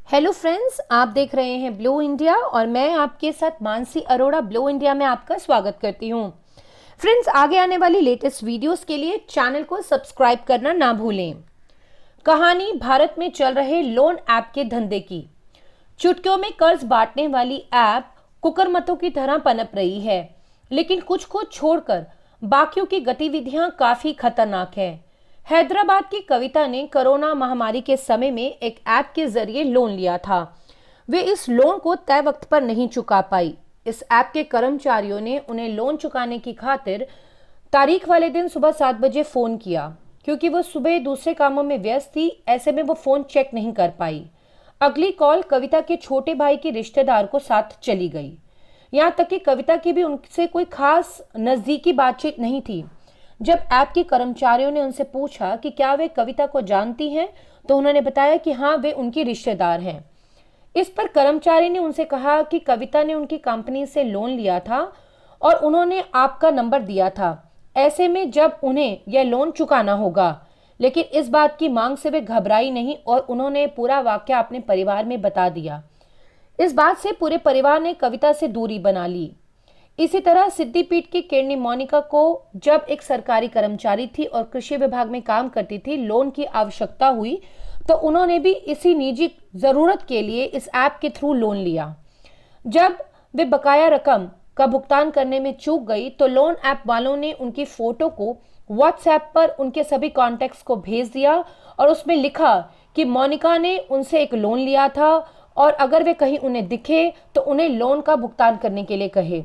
Hello friends, आप देख रहे हैं ब्लू इंडिया और मैं आपके साथ मानसी अरोड़ा ब्लू इंडिया में आपका स्वागत करती हूं। फ्रेंड्स, आगे आने वाली लेटेस्ट वीडियोस के लिए चैनल को सब्सक्राइब करना ना भूलें। कहानी भारत में चल रहे लोन ऐप के धंधे की। चुटकियों में कर्ज बांटने वाली ऐप कुकरमतों की तरह पनप रही है, लेकिन कुछ को छोड़कर बाकियों की गतिविधियां काफी खतरनाक है। हैदराबाद की कविता ने कोरोना महामारी के समय में एक ऐप के जरिए लोन लिया था। वे इस लोन को तय वक्त पर नहीं चुका पाई। इस ऐप के कर्मचारियों ने उन्हें लोन चुकाने की खातिर तारीख वाले दिन सुबह 7 बजे फोन किया। क्योंकि वो सुबह दूसरे कामों में व्यस्त थी, ऐसे में वो फोन चेक नहीं कर पाई। अगली कॉल कविता के छोटे भाई के रिश्तेदार को साथ चली गई। यहाँ तक कि कविता की भी उनसे कोई खास नजदीकी बातचीत नहीं थी। जब ऐप के कर्मचारियों ने उनसे पूछा कि क्या वे कविता को जानती हैं, तो उन्होंने बताया कि हाँ, वे उनकी रिश्तेदार हैं। इस पर कर्मचारी ने उनसे कहा कि कविता ने उनकी कंपनी से लोन लिया था और उन्होंने आपका नंबर दिया था। ऐसे में जब उन्हें यह लोन चुकाना होगा। लेकिन इस बात की मांग से वे घबराई नहीं और उन्होंने पूरा वाकया अपने परिवार में बता दिया। इस बात से पूरे परिवार ने कविता से दूरी बना ली। इसी तरह सिद्दीपीठ की किरणी मोनिका को जब एक सरकारी कर्मचारी थी और कृषि विभाग में काम करती थी, लोन की आवश्यकता हुई तो उन्होंने भी इसी निजी जरूरत के लिए इस ऐप के थ्रू लोन लिया। जब वे बकाया रकम का भुगतान करने में चूक गई तो लोन ऐप वालों ने उनकी फोटो को व्हाट्सएप पर उनके सभी कॉन्टैक्ट्स को भेज दिया और उसमें लिखा कि मोनिका ने उनसे एक लोन लिया था और अगर वे कहीं उन्हें दिखे तो उन्हें लोन का भुगतान करने के लिए कहे।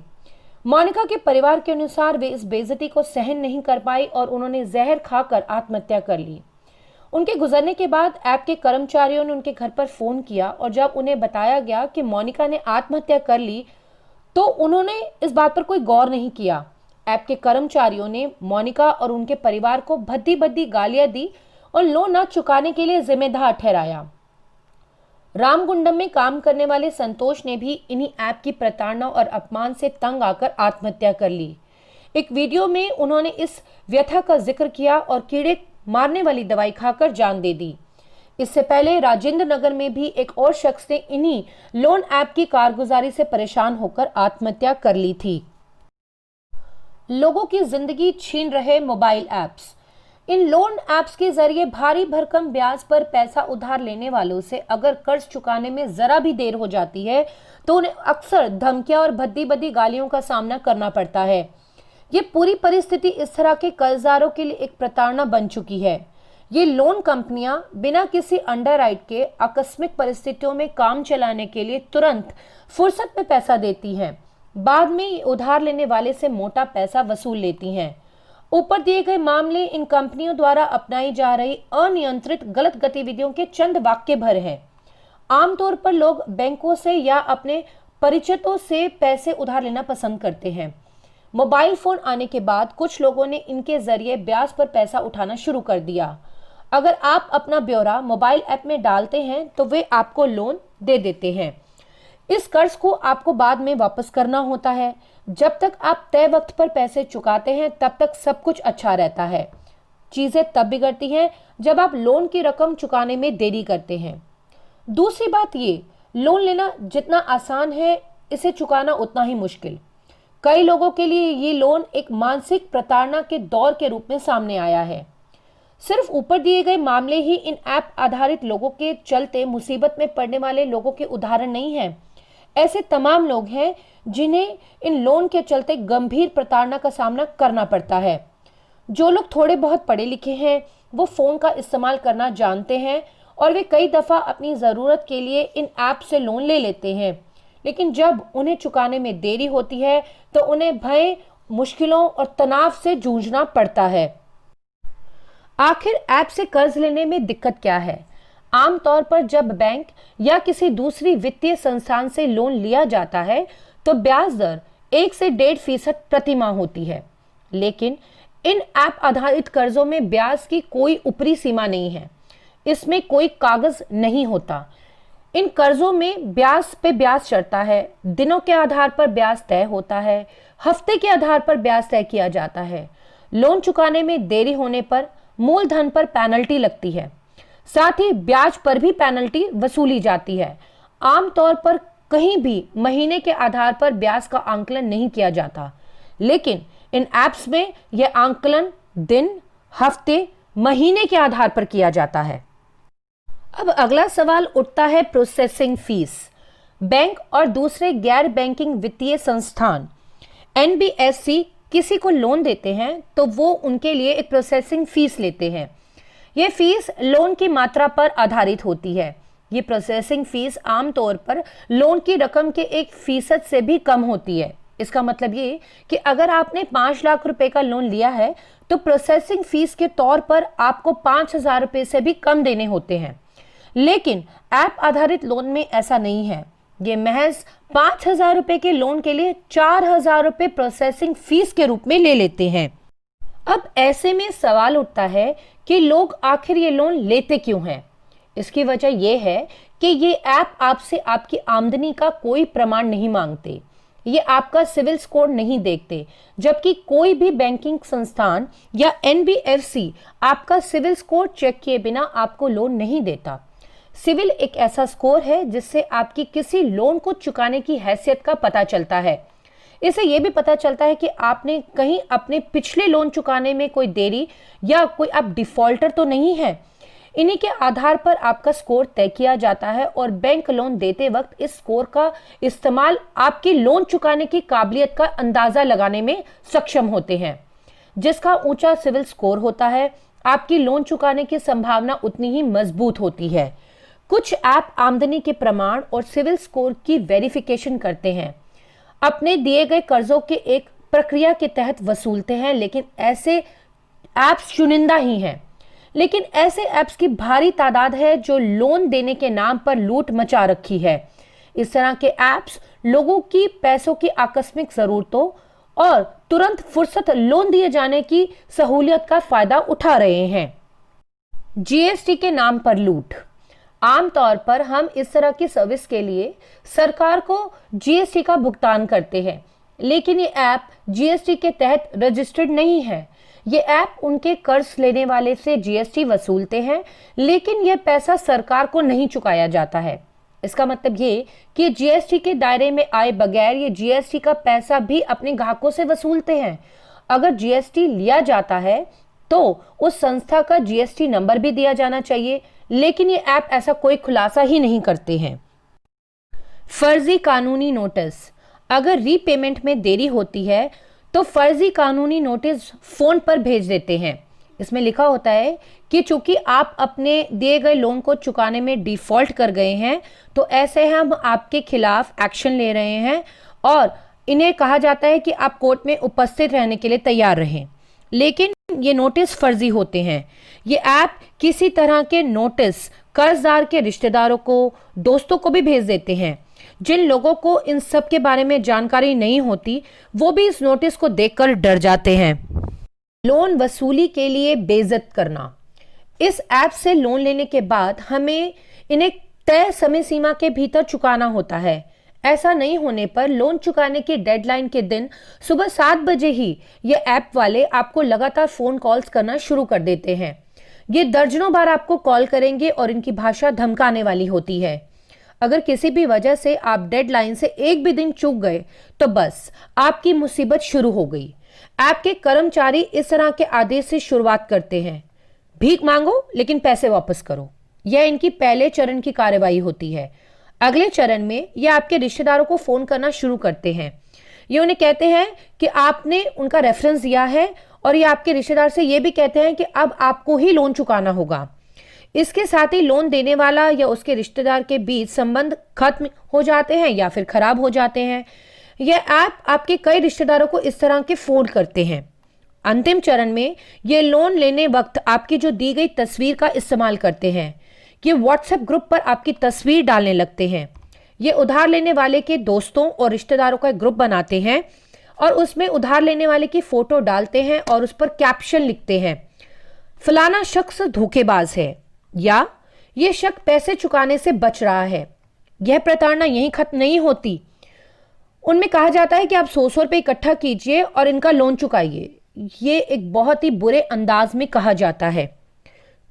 मोनिका के परिवार के अनुसार वे इस बेइज्जती को सहन नहीं कर पाई और उन्होंने जहर खाकर आत्महत्या कर ली। उनके गुजरने के बाद ऐप के कर्मचारियों ने उनके घर पर फोन किया और जब उन्हें बताया गया कि मोनिका ने आत्महत्या कर ली तो उन्होंने इस बात पर कोई गौर नहीं किया। ऐप के कर्मचारियों ने मोनिका और उनके परिवार को भद्दी भद्दी गालियां दी और लोन न चुकाने के लिए जिम्मेदार ठहराया। रामगुंडम में काम करने वाले संतोष ने भी इन्हीं ऐप की प्रताड़ना और अपमान से तंग आकर आत्महत्या कर ली। एक वीडियो में उन्होंने इस व्यथा का जिक्र किया और कीड़े मारने वाली दवाई खाकर जान दे दी। इससे पहले राजेंद्र नगर में भी एक और शख्स ने इन्हीं लोन ऐप की कारगुजारी से परेशान होकर आत्महत्या कर ली थी। लोगों की जिंदगी छीन रहे मोबाइल ऐप्स। इन लोन ऐप्स के जरिए भारी भरकम ब्याज पर पैसा उधार लेने वालों से अगर कर्ज चुकाने में जरा भी देर हो जाती है तो उन्हें अक्सर धमकियां और भद्दी भद्दी गालियों का सामना करना पड़ता है। ये पूरी परिस्थिति इस तरह के कर्जदारों के लिए एक प्रताड़ना बन चुकी है। ये लोन कंपनियां बिना किसी अंडरराइट के आकस्मिक परिस्थितियों में काम चलाने के लिए तुरंत फुर्सत में पैसा देती हैं। बाद में उधार लेने वाले से मोटा पैसा वसूल लेती हैं। ऊपर दिए गए मामले इन कंपनियों द्वारा अपनाई जा रही अनियंत्रित गलत गतिविधियों के चंद वाक्य भर हैं। आमतौर पर लोग बैंकों से या अपने परिचितों से पैसे उधार लेना पसंद करते हैं। मोबाइल फोन आने के बाद कुछ लोगों ने इनके जरिए ब्याज पर पैसा उठाना शुरू कर दिया। अगर आप अपना ब्यौरा मोबाइल ऐप में डालते हैं तो वे आपको लोन दे देते हैं। इस कर्ज को आपको बाद में वापस करना होता है। जब तक आप तय वक्त पर पैसे चुकाते हैं तब तक सब कुछ अच्छा रहता है। चीजें तब बिगड़ती हैं जब आप लोन की रकम चुकाने में देरी करते हैं। दूसरी बात ये, लोन लेना जितना आसान है इसे चुकाना उतना ही मुश्किल। कई लोगों के लिए ये लोन एक मानसिक प्रताड़ना के दौर के रूप में सामने आया है। सिर्फ ऊपर दिए गए मामले ही इन ऐप आधारित लोगों के चलते मुसीबत में पड़ने वाले लोगों के उदाहरण नहीं हैं। ऐसे तमाम लोग हैं जिन्हें इन लोन के चलते गंभीर प्रताड़ना का सामना करना पड़ता है। जो लोग थोड़े बहुत पढ़े लिखे हैं वो फोन का इस्तेमाल करना जानते हैं और वे कई दफा अपनी जरूरत के लिए इन ऐप से लोन ले लेते हैं, लेकिन जब उन्हें चुकाने में देरी होती है तो उन्हें भय, मुश्किलों और तनाव से जूझना पड़ता है। आखिर ऐप से कर्ज लेने में दिक्कत क्या है? आमतौर पर जब बैंक या किसी दूसरी वित्तीय संस्थान से लोन लिया जाता है तो ब्याज दर 1 से 1.5% प्रति माह होती है। लेकिन इन ऐप आधारित कर्जों में ब्याज की कोई ऊपरी सीमा नहीं है। इसमें कोई कागज नहीं होता। इन कर्जों में ब्याज पे ब्याज चढ़ता है। दिनों के आधार पर ब्याज तय होता है। हफ्ते के आधार पर ब्याज तय किया जाता है। लोन चुकाने में देरी होने पर मूलधन पर पेनल्टी लगती है। साथ ही ब्याज पर भी पेनल्टी वसूली जाती है। आमतौर पर कहीं भी महीने के आधार पर ब्याज का आंकलन नहीं किया जाता, लेकिन इन ऐप्स में यह आंकलन दिन, हफ्ते, महीने के आधार पर किया जाता है। अब अगला सवाल उठता है प्रोसेसिंग फीस। बैंक और दूसरे गैर बैंकिंग वित्तीय संस्थान एनबीएफसी किसी को लोन देते हैं तो वो उनके लिए एक प्रोसेसिंग फीस लेते हैं। ये फीस लोन की मात्रा पर आधारित होती है। ये प्रोसेसिंग फीस आमतौर पर लोन की रकम के 1% से भी कम होती है। इसका मतलब ये कि अगर आपने 5 लाख रुपए का लोन लिया है तो प्रोसेसिंग फीस के तौर पर आपको 5,000 रुपए से भी कम देने होते हैं। लेकिन ऐप आधारित लोन में ऐसा नहीं है। ये महज 5,000 रुपए के लोन के लिए 4,000 रुपए प्रोसेसिंग फीस के रूप में ले लेते हैं। अब ऐसे में सवाल उठता है कि लोग आखिर ये लोन लेते क्यों हैं? इसकी वजह यह है कि ये ऐप आपसे आपकी आमदनी का कोई प्रमाण नहीं मांगते, ये आपका सिविल स्कोर नहीं देखते, जबकि कोई भी बैंकिंग संस्थान या एनबीएफसी आपका सिविल स्कोर चेक किए बिना आपको लोन नहीं देता। सिविल एक ऐसा स्कोर है जिससे आपकी किसी लोन को चुकाने की हैसियत का पता चलता है। इससे यह भी पता चलता है कि आपने कहीं अपने पिछले लोन चुकाने में कोई देरी या कोई आप डिफॉल्टर तो नहीं है। इन्हीं के आधार पर आपका स्कोर तय किया जाता है और बैंक लोन देते वक्त इस स्कोर का इस्तेमाल आपकी लोन चुकाने की काबिलियत का अंदाजा लगाने में सक्षम होते हैं। जिसका ऊंचा सिविल स्कोर होता है, आपकी लोन चुकाने की संभावना उतनी ही मजबूत होती है। कुछ ऐप आमदनी के प्रमाण और सिविल स्कोर की वेरिफिकेशन करते हैं, अपने दिए गए कर्जों के एक प्रक्रिया के तहत वसूलते हैं, लेकिन ऐसे ऐप्स चुनिंदा ही हैं। लेकिन ऐसे ऐप्स की भारी तादाद है जो लोन देने के नाम पर लूट मचा रखी है। इस तरह के ऐप्स लोगों की पैसों की आकस्मिक जरूरतों और तुरंत फुर्सत लोन दिए जाने की सहूलियत का फायदा उठा रहे हैं। जीएसटी के नाम पर लूट। आमतौर पर हम इस तरह की सर्विस के लिए सरकार को जीएसटी का भुगतान करते हैं, लेकिन ये ऐप जीएसटी के तहत रजिस्टर्ड नहीं है। ये ऐप उनके कर्ज लेने वाले से जीएसटी वसूलते हैं, लेकिन यह पैसा सरकार को नहीं चुकाया जाता है। इसका मतलब ये कि जीएसटी के दायरे में आए बगैर ये जीएसटी का पैसा भी अपने ग्राहकों से वसूलते हैं। अगर जीएसटी लिया जाता है तो उस संस्था का जीएसटी नंबर भी दिया जाना चाहिए, लेकिन ये ऐप ऐसा कोई खुलासा ही नहीं करते हैं। फर्जी कानूनी नोटिस। अगर रीपेमेंट में देरी होती है तो फर्जी कानूनी नोटिस फोन पर भेज देते हैं। इसमें लिखा होता है कि चूंकि आप अपने दिए गए लोन को चुकाने में डिफॉल्ट कर गए हैं तो ऐसे हम आपके खिलाफ एक्शन ले रहे हैं, और इन्हें कहा जाता है कि आप कोर्ट में उपस्थित रहने के लिए तैयार रहें। लेकिन ये नोटिस फर्जी होते हैं। ये ऐप किसी तरह के नोटिस कर्जदार के रिश्तेदारों को, दोस्तों को भी भेज देते हैं। जिन लोगों को इन सब के बारे में जानकारी नहीं होती वो भी इस नोटिस को देखकर डर जाते हैं। लोन वसूली के लिए बेइज्जत करना। इस ऐप से लोन लेने के बाद हमें इन्हें तय समय सीमा के भीतर चुकाना होता है। ऐसा नहीं होने पर लोन चुकाने की डेडलाइन के दिन सुबह 7 बजे ही ये ऐप वाले आपको लगातार फोन कॉल्स करना शुरू कर देते हैं। ये दर्जनों बार आपको कॉल करेंगे और इनकी भाषा धमकाने वाली होती है। अगर किसी भी वजह से आप डेडलाइन से एक भी दिन चूक गए तो बस आपकी मुसीबत शुरू हो गई। ऐप के कर्मचारी इस तरह के आदेश से शुरुआत करते हैं, भीख मांगो लेकिन पैसे वापस करो। यह इनकी पहले चरण की कार्रवाई होती है। अगले चरण में ये आपके रिश्तेदारों को फोन करना शुरू करते हैं। ये उन्हें कहते हैं कि आपने उनका रेफरेंस दिया है, और ये आपके रिश्तेदार से ये भी कहते हैं कि अब आपको ही लोन चुकाना होगा। इसके साथ ही लोन देने वाला या उसके रिश्तेदार के बीच संबंध खत्म हो जाते हैं या फिर खराब हो जाते हैं। यह ऐप आपके कई रिश्तेदारों को इस तरह के फोन करते हैं। अंतिम चरण में ये लोन लेने वक्त आपकी जो दी गई तस्वीर का इस्तेमाल करते हैं। ये व्हाट्सएप ग्रुप पर आपकी तस्वीर डालने लगते हैं। ये उधार लेने वाले के दोस्तों और रिश्तेदारों का एक ग्रुप बनाते हैं और उसमें उधार लेने वाले की फोटो डालते हैं और उस पर कैप्शन लिखते हैं, फलाना शख्स धोखेबाज है या ये शख्स पैसे चुकाने से बच रहा है। यह प्रताड़ना यहीं खत्म नहीं होती। उनमें कहा जाता है कि आप 100 रुपये इकट्ठा कीजिए और इनका लोन चुकाइए। ये एक बहुत ही बुरे अंदाज में कहा जाता है।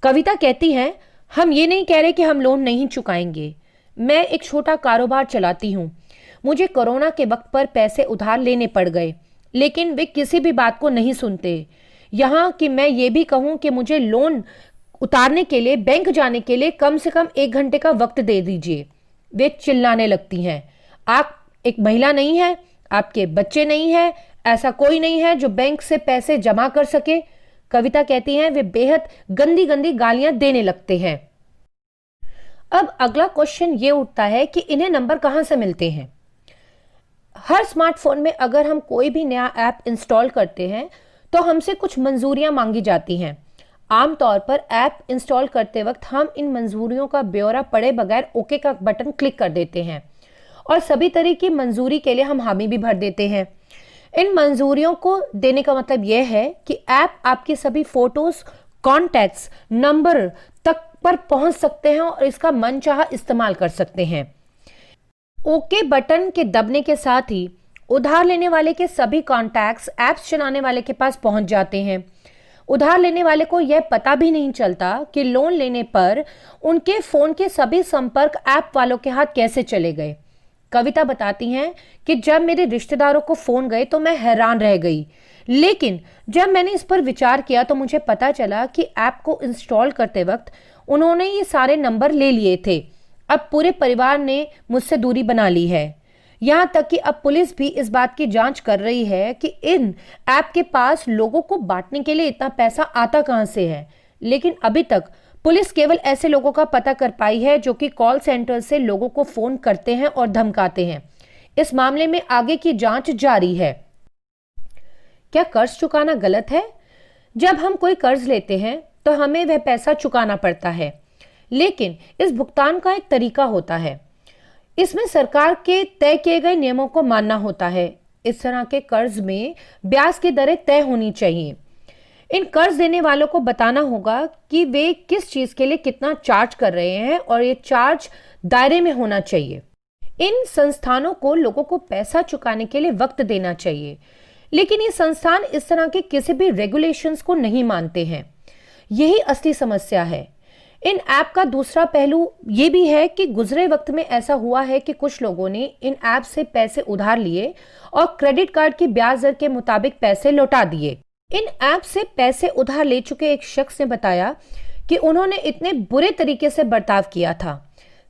कविता कहती है, हम ये नहीं कह रहे कि हम लोन नहीं चुकाएंगे। मैं एक छोटा कारोबार चलाती हूँ। मुझे कोरोना के वक्त पर पैसे उधार लेने पड़ गए, लेकिन वे किसी भी बात को नहीं सुनते। यहाँ कि मैं ये भी कहूँ कि मुझे लोन उतारने के लिए बैंक जाने के लिए कम से कम 1 घंटे का वक्त दे दीजिए। वे चिल्लाने लगती हैं। आप एक महिला नहीं है, आपके बच्चे नहीं है, ऐसा कोई नहीं है जो बैंक से पैसे जमा कर सके। कविता कहती हैं वे बेहद गंदी गंदी गालियां देने लगते हैं। अब अगला क्वेश्चन ये उठता है कि इन्हें नंबर कहां से मिलते हैं। हर स्मार्टफोन में अगर हम कोई भी नया ऐप इंस्टॉल करते हैं तो हमसे कुछ मंजूरियां मांगी जाती हैं। आमतौर पर ऐप इंस्टॉल करते वक्त हम इन मंजूरियों का ब्यौरा पढ़े बगैर ओके का बटन क्लिक कर देते हैं और सभी तरह की मंजूरी के लिए हम हामी भी भर देते हैं। इन मंजूरियों को देने का मतलब यह है कि ऐप आपके सभी फोटोज, कॉन्टैक्ट्स, नंबर तक पर पहुंच सकते हैं और इसका मनचाहा इस्तेमाल कर सकते हैं। ओके बटन के दबने के साथ ही उधार लेने वाले के सभी कॉन्टैक्ट्स ऐप्स चलाने वाले के पास पहुंच जाते हैं। उधार लेने वाले को यह पता भी नहीं चलता कि लोन लेने पर उनके फोन के सभी संपर्क ऐप वालों के हाथ कैसे चले गए। कविता बताती हैं कि जब मेरे रिश्तेदारों को फोन गए तो मैं हैरान रह गई, लेकिन जब मैंने इस पर विचार किया तो मुझे पता चला कि ऐप को इंस्टॉल करते वक्त उन्होंने ये सारे नंबर ले लिए थे। अब पूरे परिवार ने मुझसे दूरी बना ली है। यहाँ तक कि अब पुलिस भी इस बात की जांच कर रही है कि इन ऐप के पास लोगों को बांटने के लिए इतना पैसा आता कहां से है। लेकिन अभी तक पुलिस केवल ऐसे लोगों का पता कर पाई है जो कि कॉल सेंटर से लोगों को फोन करते हैं और धमकाते हैं। इस मामले में आगे की जांच जारी है। क्या कर्ज चुकाना गलत है? जब हम कोई कर्ज लेते हैं तो हमें वह पैसा चुकाना पड़ता है, लेकिन इस भुगतान का एक तरीका होता है। इसमें सरकार के तय किए गए नियमों को मानना होता है। इस तरह के कर्ज में ब्याज की दरें तय होनी चाहिए। इन कर्ज देने वालों को बताना होगा कि वे किस चीज के लिए कितना चार्ज कर रहे हैं और ये चार्ज दायरे में होना चाहिए। इन संस्थानों को लोगों को पैसा चुकाने के लिए वक्त देना चाहिए, लेकिन ये संस्थान इस तरह के किसी भी रेगुलेशंस को नहीं मानते हैं। यही असली समस्या है। इन ऐप का दूसरा पहलू ये भी है कि गुजरे वक्त में ऐसा हुआ है कि कुछ लोगों ने इन ऐप से पैसे उधार लिए और क्रेडिट कार्ड की ब्याज दर के मुताबिक पैसे लौटा दिए। इन ऐप से पैसे उधार ले चुके एक शख्स ने बताया कि उन्होंने इतने बुरे तरीके से बर्ताव किया था।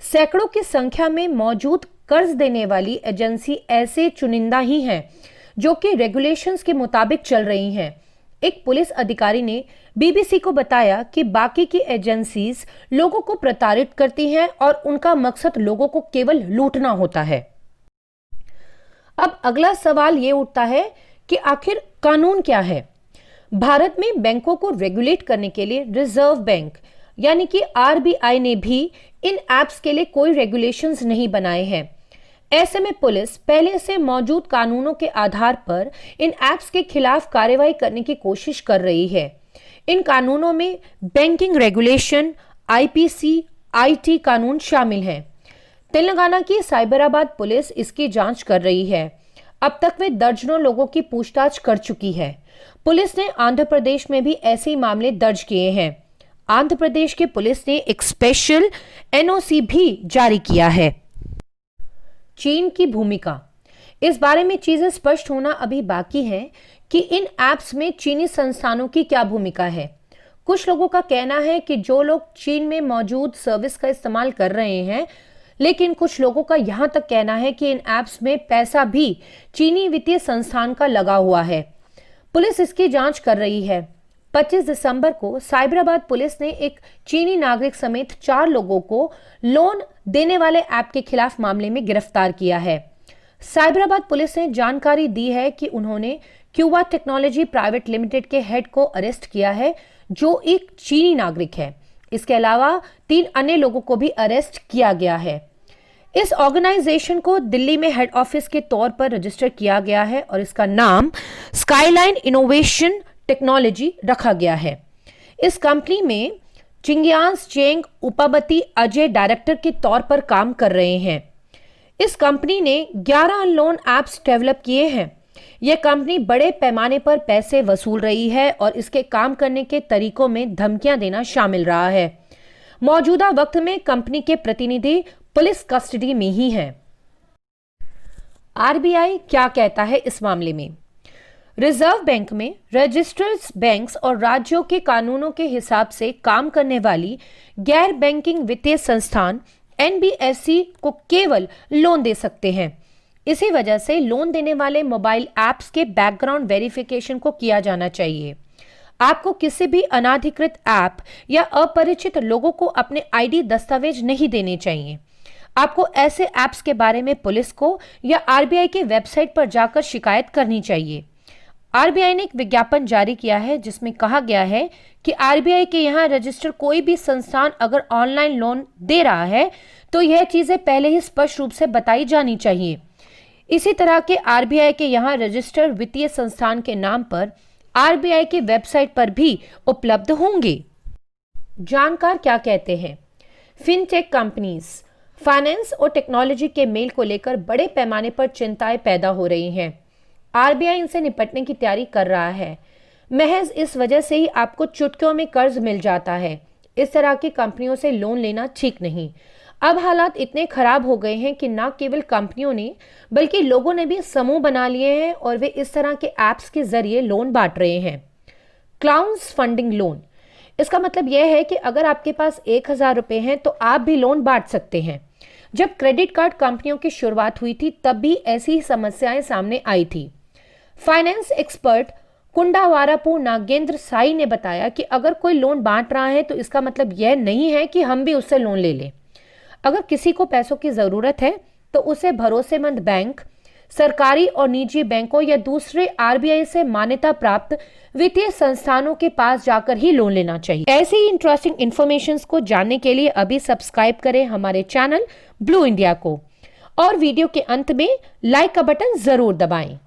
सैकड़ों की संख्या में मौजूद कर्ज देने वाली एजेंसी ऐसे चुनिंदा ही हैं जो कि रेगुलेशंस के मुताबिक चल रही हैं। एक पुलिस अधिकारी ने बीबीसी को बताया कि बाकी की एजेंसीज लोगों को प्रताड़ित करती हैं और उनका मकसद लोगों को केवल लूटना होता है। अब अगला सवाल ये उठता है कि आखिर कानून क्या है। भारत में बैंकों को रेगुलेट करने के लिए रिजर्व बैंक यानी कि आरबीआई ने भी इन ऐप्स के लिए कोई रेगुलेशंस नहीं बनाए हैं। ऐसे में पुलिस पहले से मौजूद कानूनों के आधार पर इन ऐप्स के खिलाफ कार्रवाई करने की कोशिश कर रही है। इन कानूनों में बैंकिंग रेगुलेशन, आईपीसी, आईटी कानून शामिल हैं। तेलंगाना की साइबराबाद पुलिस इसकी जांच कर रही है। अब तक वे दर्जनों लोगों की पूछताछ कर चुकी है। पुलिस ने आंध्र प्रदेश में भी ऐसे ही मामले दर्ज किए हैं। आंध्र प्रदेश की पुलिस ने एक स्पेशल एनओसी भी जारी किया है। चीन की भूमिका, इस बारे में चीजें स्पष्ट होना अभी बाकी है कि इन ऐप्स में चीनी संस्थानों की क्या भूमिका है। कुछ लोगों का कहना है कि जो लोग चीन में मौजूद सर्विस का इस्तेमाल कर रहे हैं, लेकिन कुछ लोगों का यहां तक कहना है कि इन ऐप्स में पैसा भी चीनी वित्तीय संस्थान का लगा हुआ है। पुलिस इसकी जांच कर रही है। 25 दिसंबर को साइबराबाद पुलिस ने एक चीनी नागरिक समेत 4 लोगों को लोन देने वाले ऐप के खिलाफ मामले में गिरफ्तार किया है। साइबराबाद पुलिस ने जानकारी दी है कि उन्होंने क्यूबा टेक्नोलॉजी प्राइवेट लिमिटेड के हेड को अरेस्ट किया है, जो एक चीनी नागरिक है। इसके अलावा 3 अन्य लोगों को भी अरेस्ट किया गया है। इस ऑर्गेनाइजेशन को दिल्ली में हेड ऑफिस के तौर पर रजिस्टर किया गया है और इसका नाम स्काईलाइन इनोवेशन टेक्नोलॉजी रखा गया है। इस कंपनी में चिंगियास चेंग उपाबती अजय डायरेक्टर के तौर पर काम कर रहे हैं। इस कंपनी ने 11 लोन ऐप्स डेवलप किए हैं। यह कंपनी बड़े पैमाने पर पैसे वसूल रही है और इसके काम करने के तरीकों में धमकियां देना शामिल रहा है। मौजूदा वक्त में कंपनी के प्रतिनिधि पुलिस कस्टडी में ही हैं। आरबीआई क्या कहता है इस मामले में? रिजर्व बैंक में रजिस्टर्ड बैंक्स और राज्यों के कानूनों के हिसाब से काम करने वाली गैर बैंकिंग वित्तीय संस्थान एनबीएफसी को केवल लोन दे सकते हैं। इसी वजह से लोन देने वाले मोबाइल ऐप्स के बैकग्राउंड वेरिफिकेशन को किया जाना चाहिए। आपको किसी भी अनाधिकृत ऐप या अपरिचित लोगों को अपने आईडी दस्तावेज नहीं देने चाहिए। आपको ऐसे ऐप्स के बारे में पुलिस को या आरबीआई की वेबसाइट पर जाकर शिकायत करनी चाहिए। आरबीआई ने एक विज्ञापन जारी किया है जिसमें कहा गया है कि आरबीआई के यहाँ रजिस्टर कोई भी संस्थान अगर ऑनलाइन लोन दे रहा है तो यह चीजें पहले ही स्पष्ट रूप से बताई जानी चाहिए। इसी तरह के आरबीआई के यहाँ रजिस्टर्ड वित्तीय संस्थान के नाम पर आरबीआई की वेबसाइट पर भी उपलब्ध होंगे। जानकार क्या कहते हैं? फिनटेक कंपनीज फाइनेंस और टेक्नोलॉजी के मेल को लेकर बड़े पैमाने पर चिंताएं पैदा हो रही हैं। आरबीआई इनसे निपटने की तैयारी कर रहा है। महज इस वजह से ही आपको चुटकियों में कर्ज मिल जाता है। इस तरह की कंपनियों से लोन लेना ठीक नहीं। अब हालात इतने खराब हो गए हैं कि न केवल कंपनियों ने बल्कि लोगों ने भी समूह बना लिए हैं और वे इस तरह के ऐप्स के जरिए लोन बांट रहे हैं। क्लाउड्स फंडिंग लोन, इसका मतलब यह है कि अगर आपके पास 1,000 रुपए हैं तो आप भी लोन बांट सकते हैं। जब क्रेडिट कार्ड कंपनियों की शुरुआत हुई थी तब भी ऐसी ही समस्याएं सामने आई थी। फाइनेंस एक्सपर्ट कुंडावारापू नागेंद्र साई ने बताया कि अगर कोई लोन बांट रहा है तो इसका मतलब यह नहीं है कि हम भी उससे लोन ले लें। अगर किसी को पैसों की जरूरत है तो उसे भरोसेमंद बैंक, सरकारी और निजी बैंकों या दूसरे आरबीआई से मान्यता प्राप्त वित्तीय संस्थानों के पास जाकर ही लोन लेना चाहिए। ऐसे ही इंटरेस्टिंग इन्फॉर्मेशन को जानने के लिए अभी सब्सक्राइब करें हमारे चैनल ब्लू इंडिया को और वीडियो के अंत में लाइक का बटन जरूर दबाएं।